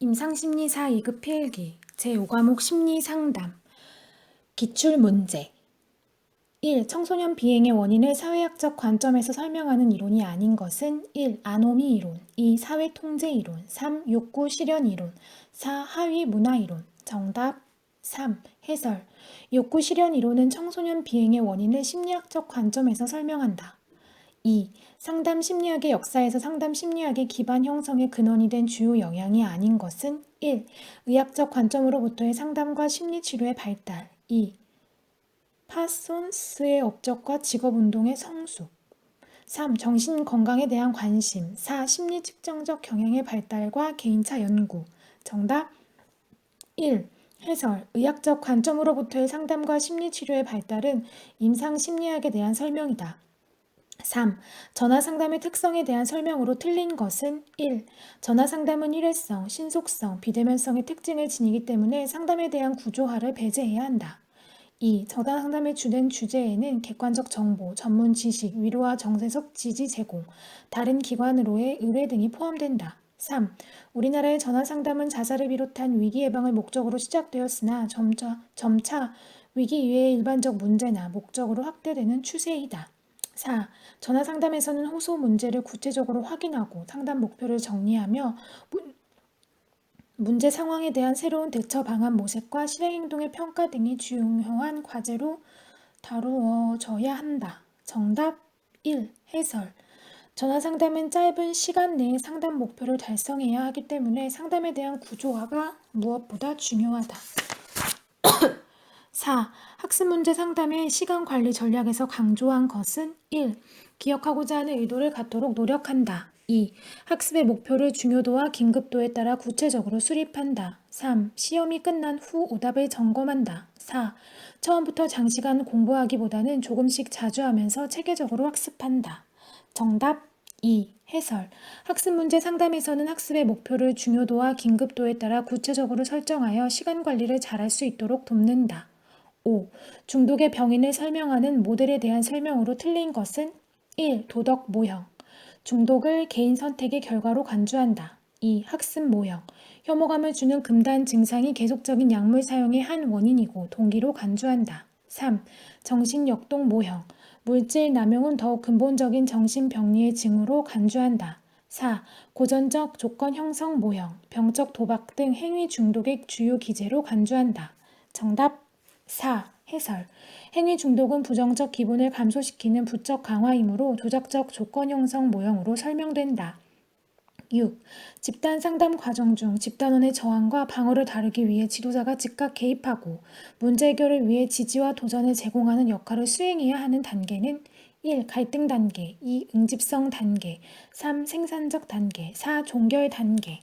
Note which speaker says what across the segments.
Speaker 1: 임상심리사 2급 필기 제5과목 심리상담 기출문제 1. 청소년 비행의 원인을 사회학적 관점에서 설명하는 이론이 아닌 것은 1. 아노미 이론 2. 사회통제 이론 3. 욕구 실현 이론 4. 하위 문화 이론 정답 3. 해설 욕구 실현 이론은 청소년 비행의 원인을 심리학적 관점에서 설명한다. 2. 상담 심리학의 역사에서 상담 심리학의 기반 형성의 근원이 된 주요 영향이 아닌 것은 1. 의학적 관점으로부터의 상담과 심리치료의 발달 2. 파손스의 업적과 직업운동의 성숙 3. 정신건강에 대한 관심 4. 심리측정적 경향의 발달과 개인차 연구 정답 1. 해설 의학적 관점으로부터의 상담과 심리치료의 발달은 임상심리학에 대한 설명이다. 3. 전화상담의 특성에 대한 설명으로 틀린 것은 1. 전화상담은 일회성, 신속성, 비대면성의 특징을 지니기 때문에 상담에 대한 구조화를 배제해야 한다. 2. 전화상담의 주된 주제에는 객관적 정보, 전문 지식, 위로와 정세적 지지 제공, 다른 기관으로의 의뢰 등이 포함된다. 3. 우리나라의 전화상담은 자살을 비롯한 위기 예방을 목적으로 시작되었으나 점차 위기 이외의 일반적 문제나 목적으로 확대되는 추세이다. 4. 전화상담에서는 호소 문제를 구체적으로 확인하고 상담 목표를 정리하며 문제 상황에 대한 새로운 대처 방안 모색과 실행행동의 평가 등이 중요한 과제로 다루어져야 한다. 정답 1. 해설 전화상담은 짧은 시간 내에 상담 목표를 달성해야 하기 때문에 상담에 대한 구조화가 무엇보다 중요하다. 4. 학습문제 상담의 시간관리 전략에서 강조한 것은 1. 기억하고자 하는 의도를 갖도록 노력한다. 2. 학습의 목표를 중요도와 긴급도에 따라 구체적으로 수립한다. 3. 시험이 끝난 후 오답을 점검한다. 4. 처음부터 장시간 공부하기보다는 조금씩 자주 하면서 체계적으로 학습한다. 정답 2. 해설 학습문제 상담에서는 학습의 목표를 중요도와 긴급도에 따라 구체적으로 설정하여 시간 관리를 잘할 수 있도록 돕는다. 5. 중독의 병인을 설명하는 모델에 대한 설명으로 틀린 것은 1. 도덕 모형 중독을 개인 선택의 결과로 간주한다. 2. 학습 모형 혐오감을 주는 금단 증상이 계속적인 약물 사용의 한 원인이고 동기로 간주한다. 3. 정신역동 모형 물질 남용은 더욱 근본적인 정신병리의 징후로 간주한다. 4. 고전적 조건 형성 모형 병적 도박 등 행위 중독의 주요 기제로 간주한다. 정답 4. 해설 행위 중독은 부정적 기분을 감소시키는 부적 강화이므로 조작적 조건 형성 모형으로 설명된다. 6. 집단 상담 과정 중 집단원의 저항과 방어를 다루기 위해 지도자가 즉각 개입하고 문제 해결을 위해 지지와 도전을 제공하는 역할을 수행해야 하는 단계는 1. 갈등 단계 2. 응집성 단계 3. 생산적 단계 4. 종결 단계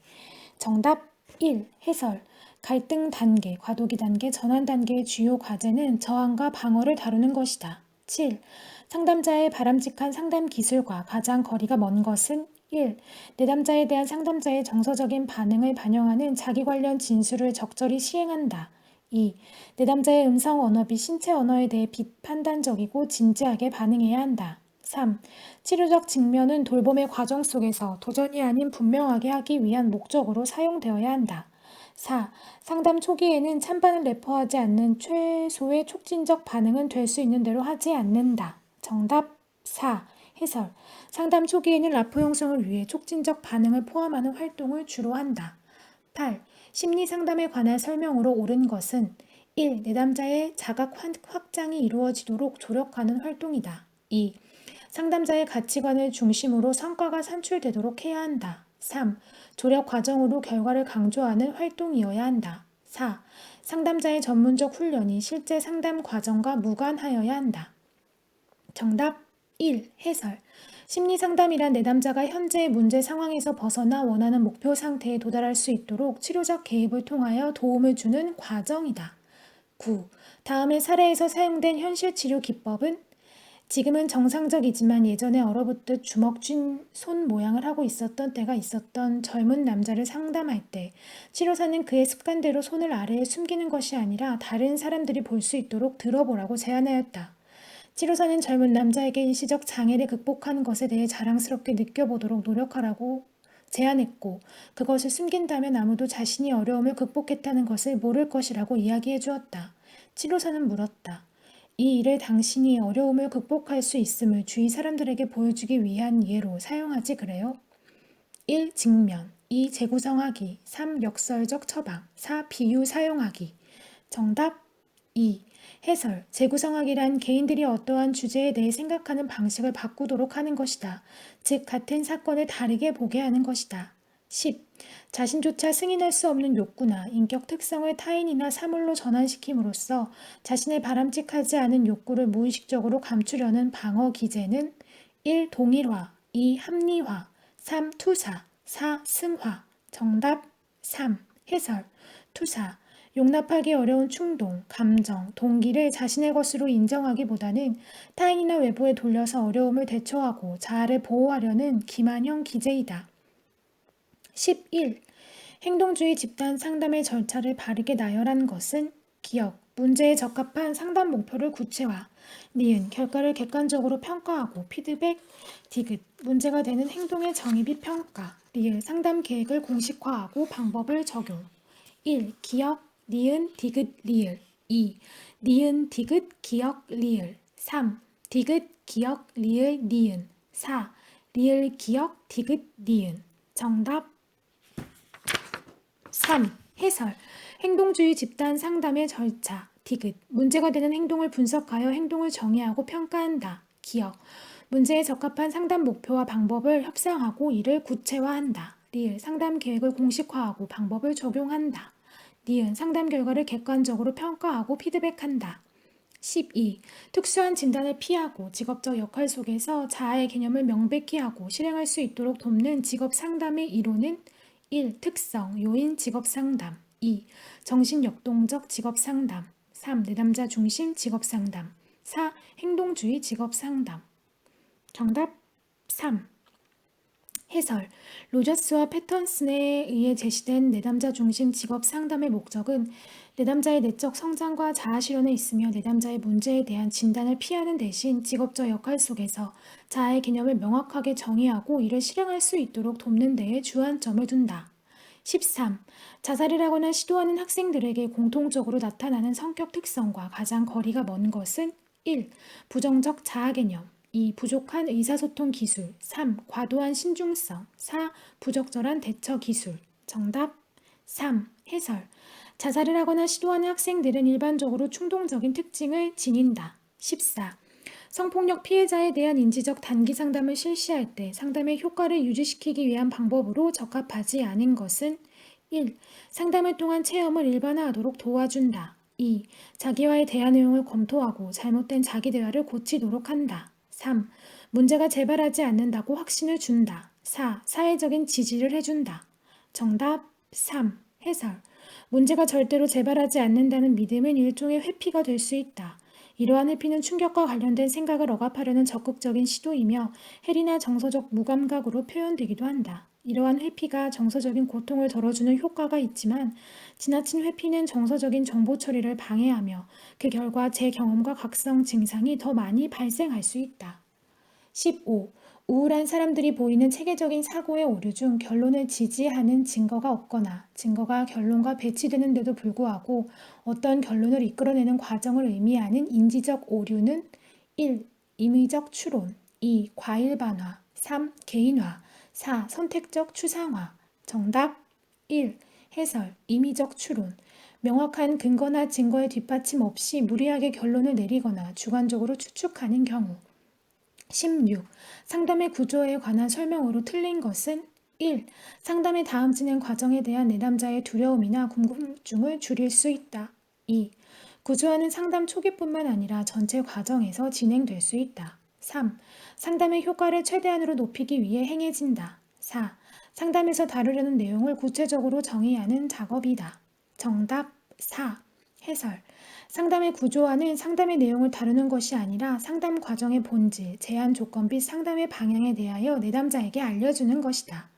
Speaker 1: 정답 1. 해설 갈등 단계, 과도기 단계, 전환 단계의 주요 과제는 저항과 방어를 다루는 것이다. 7. 상담자의 바람직한 상담 기술과 가장 거리가 먼 것은 1. 내담자에 대한 상담자의 정서적인 반응을 반영하는 자기 관련 진술을 적절히 시행한다. 2. 내담자의 음성 언어 및 신체 언어에 대해 비판단적이고 진지하게 반응해야 한다. 3. 치료적 측면은 돌봄의 과정 속에서 도전이 아닌 분명하게 하기 위한 목적으로 사용되어야 한다. 4. 상담 초기에는 찬반을 내포하지 않는 최소의 촉진적 반응은 될 수 있는 대로 하지 않는다. 정답 4. 해설 상담 초기에는 라포 형성을 위해 촉진적 반응을 포함하는 활동을 주로 한다. 8. 심리 상담에 관한 설명으로 옳은 것은 1. 내담자의 자각 확장이 이루어지도록 조력하는 활동이다. 2. 상담자의 가치관을 중심으로 성과가 산출되도록 해야 한다. 3. 조력 과정으로 결과를 강조하는 활동이어야 한다. 4. 상담자의 전문적 훈련이 실제 상담 과정과 무관하여야 한다. 정답 1. 해설 심리상담이란 내담자가 현재의 문제 상황에서 벗어나 원하는 목표 상태에 도달할 수 있도록 치료적 개입을 통하여 도움을 주는 과정이다. 9. 다음의 사례에서 사용된 현실 치료 기법은 지금은 정상적이지만 예전에 얼어붙듯 주먹 쥔 손 모양을 하고 있었던 때가 있었던 젊은 남자를 상담할 때 치료사는 그의 습관대로 손을 아래에 숨기는 것이 아니라 다른 사람들이 볼 수 있도록 들어보라고 제안하였다. 치료사는 젊은 남자에게 일시적 장애를 극복하는 것에 대해 자랑스럽게 느껴보도록 노력하라고 제안했고 그것을 숨긴다면 아무도 자신이 어려움을 극복했다는 것을 모를 것이라고 이야기해 주었다. 치료사는 물었다. 이 일을 당신이 어려움을 극복할 수 있음을 주위 사람들에게 보여주기 위한 예로 사용하지 그래요? 1. 직면 2. 재구성하기 3. 역설적 처방 4. 비유 사용하기 정답 2. 해설 재구성하기란 개인들이 어떠한 주제에 대해 생각하는 방식을 바꾸도록 하는 것이다. 즉 같은 사건을 다르게 보게 하는 것이다. 10. 자신조차 승인할 수 없는 욕구나 인격 특성을 타인이나 사물로 전환시킴으로써 자신의 바람직하지 않은 욕구를 무의식적으로 감추려는 방어 기제는 1. 동일화 2. 합리화 3. 투사 4. 승화 정답 3. 해설 투사 용납하기 어려운 충동, 감정, 동기를 자신의 것으로 인정하기보다는 타인이나 외부에 돌려서 어려움을 대처하고 자아를 보호하려는 기만형 기제이다. 11. 행동주의 집단 상담의 절차를 바르게 나열한 것은 기억, 문제에 적합한 상담 목표를 구체화, 니은, 결과를 객관적으로 평가하고 피드백, 디귿, 문제가 되는 행동의 정의 및 평가, 리을, 상담 계획을 공식화하고 방법을 적용. 1. 기억, 니은, 디귿, 리을 2. 니은, 디귿, 기억, 리을 3. 디귿, 기억, 리을, 니은 4. 리을, 기억, 디귿, 니은 정답 3. 해설 행동주의 집단 상담의 절차 디귿 문제가 되는 행동을 분석하여 행동을 정의하고 평가한다. 기억 문제에 적합한 상담 목표와 방법을 협상하고 이를 구체화한다. 리을 상담 계획을 공식화하고 방법을 적용한다. 니은 상담 결과를 객관적으로 평가하고 피드백한다. 12. 특수한 진단을 피하고 직업적 역할 속에서 자아의 개념을 명백히 하고 실행할 수 있도록 돕는 직업 상담의 이론은 1. 특성, 요인 직업 상담 2. 정신역동적 직업 상담 3. 내담자 중심 직업 상담 4. 행동주의 직업 상담 정답 3. 해설 로저스와 패턴슨에 의해 제시된 내담자 중심 직업 상담의 목적은 내담자의 내적 성장과 자아 실현에 있으며 내담자의 문제에 대한 진단을 피하는 대신 직업적 역할 속에서 자아의 개념을 명확하게 정의하고 이를 실행할 수 있도록 돕는 데에 주안점을 둔다. 13. 자살을 하거나 시도하는 학생들에게 공통적으로 나타나는 성격 특성과 가장 거리가 먼 것은 1. 부정적 자아 개념 2. 부족한 의사소통 기술 3. 과도한 신중성 4. 부적절한 대처 기술 정답 3. 해설 자살을 하거나 시도하는 학생들은 일반적으로 충동적인 특징을 지닌다. 14. 성폭력 피해자에 대한 인지적 단기 상담을 실시할 때 상담의 효과를 유지시키기 위한 방법으로 적합하지 않은 것은 1. 상담을 통한 체험을 일반화하도록 도와준다. 2. 자기와의 대화 내용을 검토하고 잘못된 자기 대화를 고치도록 한다. 3. 문제가 재발하지 않는다고 확신을 준다. 4. 사회적인 지지를 해준다. 정답 3. 해설 문제가 절대로 재발하지 않는다는 믿음은 일종의 회피가 될 수 있다. 이러한 회피는 충격과 관련된 생각을 억압하려는 적극적인 시도이며 해리나 정서적 무감각으로 표현되기도 한다. 이러한 회피가 정서적인 고통을 덜어주는 효과가 있지만 지나친 회피는 정서적인 정보 처리를 방해하며 그 결과 제 경험과 각성 증상이 더 많이 발생할 수 있다. 15. 우울한 사람들이 보이는 체계적인 사고의 오류 중 결론을 지지하는 증거가 없거나 증거가 결론과 배치되는데도 불구하고 어떤 결론을 이끌어내는 과정을 의미하는 인지적 오류는 1. 임의적 추론 2. 과일반화 3. 개인화 4. 선택적 추상화 정답 1. 해설 임의적 추론 명확한 근거나 증거의 뒷받침 없이 무리하게 결론을 내리거나 주관적으로 추측하는 경우 16. 상담의 구조에 관한 설명으로 틀린 것은 1. 상담의 다음 진행 과정에 대한 내담자의 두려움이나 궁금증을 줄일 수 있다. 2. 구조화는 상담 초기뿐만 아니라 전체 과정에서 진행될 수 있다. 3. 상담의 효과를 최대한으로 높이기 위해 행해진다. 4. 상담에서 다루려는 내용을 구체적으로 정의하는 작업이다. 정답 4. 해설 상담의 구조화는 상담의 내용을 다루는 것이 아니라 상담 과정의 본질, 제한 조건 및 상담의 방향에 대하여 내담자에게 알려주는 것이다.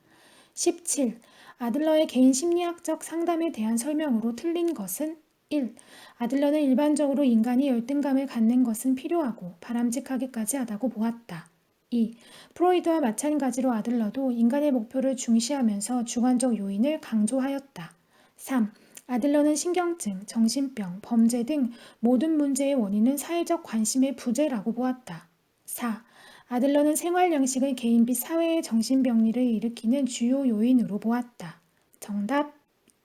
Speaker 1: 17. 아들러의 개인 심리학적 상담에 대한 설명으로 틀린 것은 1. 아들러는 일반적으로 인간이 열등감을 갖는 것은 필요하고 바람직하기까지 하다고 보았다. 2. 프로이드와 마찬가지로 아들러도 인간의 목표를 중시하면서 주관적 요인을 강조하였다. 3. 아들러는 신경증, 정신병, 범죄 등 모든 문제의 원인은 사회적 관심의 부재라고 보았다. 4. 아들러는 생활 양식을 개인 및 사회의 정신병리를 일으키는 주요 요인으로 보았다. 정답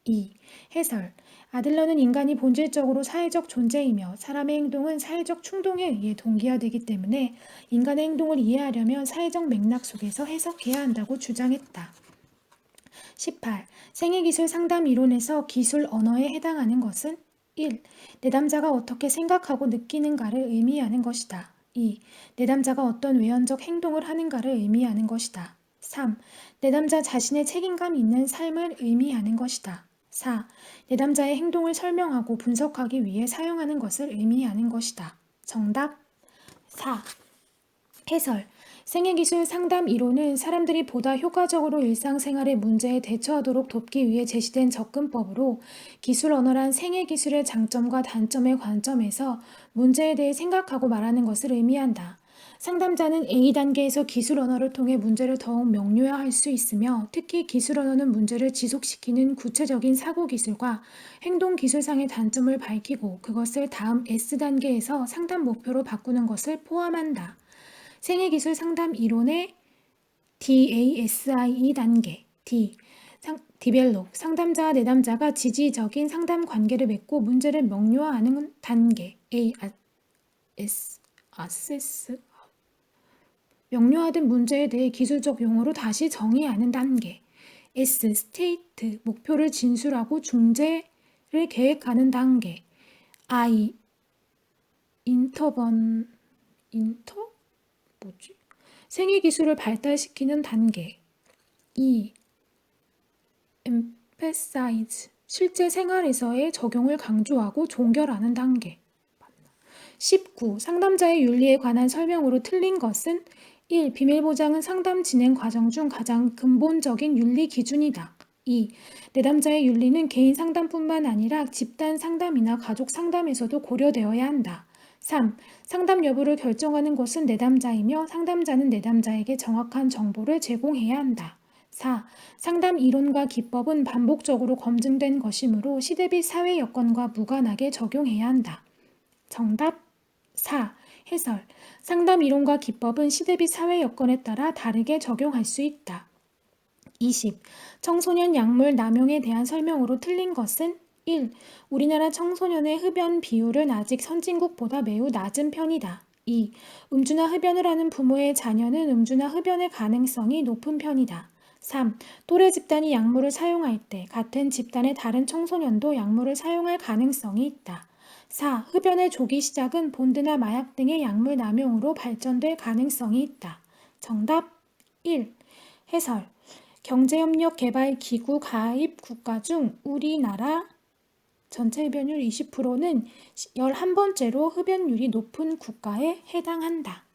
Speaker 1: 2. 해설. 아들러는 인간이 본질적으로 사회적 존재이며 사람의 행동은 사회적 충동에 의해 동기화되기 때문에 인간의 행동을 이해하려면 사회적 맥락 속에서 해석해야 한다고 주장했다. 18. 생애기술 상담 이론에서 기술 언어에 해당하는 것은 1. 내담자가 어떻게 생각하고 느끼는가를 의미하는 것이다. 2. 내담자가 어떤 외연적 행동을 하는가를 의미하는 것이다. 3. 내담자 자신의 책임감 있는 삶을 의미하는 것이다. 4. 내담자의 행동을 설명하고 분석하기 위해 사용하는 것을 의미하는 것이다. 정답 4. 해설. 생애기술 상담 이론은 사람들이 보다 효과적으로 일상생활의 문제에 대처하도록 돕기 위해 제시된 접근법으로 기술 언어란 생애기술의 장점과 단점의 관점에서 문제에 대해 생각하고 말하는 것을 의미한다. 상담자는 A단계에서 기술 언어를 통해 문제를 더욱 명료화할 수 있으며 특히 기술 언어는 문제를 지속시키는 구체적인 사고 기술과 행동 기술상의 단점을 밝히고 그것을 다음 S단계에서 상담 목표로 바꾸는 것을 포함한다. 생애기술 상담 이론의 DASIE 단계 D. 디벨롭 상담자와 내담자가 지지적인 상담 관계를 맺고 문제를 명료화하는 단계 Assess 명료화된 문제에 대해 기술적 용어로 다시 정의하는 단계 S. State 목표를 진술하고 중재를 계획하는 단계 I. 생애기술을 발달시키는 단계 2. emphasize 실제 생활에서의 적용을 강조하고 종결하는 단계 19. 상담자의 윤리에 관한 설명으로 틀린 것은 1. 비밀 보장은 상담 진행 과정 중 가장 근본적인 윤리 기준이다. 2. 내담자의 윤리는 개인 상담뿐만 아니라 집단 상담이나 가족 상담에서도 고려되어야 한다. 3. 상담 여부를 결정하는 것은 내담자이며 상담자는 내담자에게 정확한 정보를 제공해야 한다. 4. 상담 이론과 기법은 반복적으로 검증된 것이므로 시대 및 사회 여건과 무관하게 적용해야 한다. 정답 4. 해설. 상담 이론과 기법은 시대 및 사회 여건에 따라 다르게 적용할 수 있다. 20. 청소년 약물 남용에 대한 설명으로 틀린 것은 1. 우리나라 청소년의 흡연 비율은 아직 선진국보다 매우 낮은 편이다. 2. 음주나 흡연을 하는 부모의 자녀는 음주나 흡연의 가능성이 높은 편이다. 3. 또래 집단이 약물을 사용할 때 같은 집단의 다른 청소년도 약물을 사용할 가능성이 있다. 4. 흡연의 조기 시작은 본드나 마약 등의 약물 남용으로 발전될 가능성이 있다. 정답 1. 해설. 경제협력개발기구 가입 국가 중 우리나라 전체 흡연율 20%는 11번째로 흡연율이 높은 국가에 해당한다.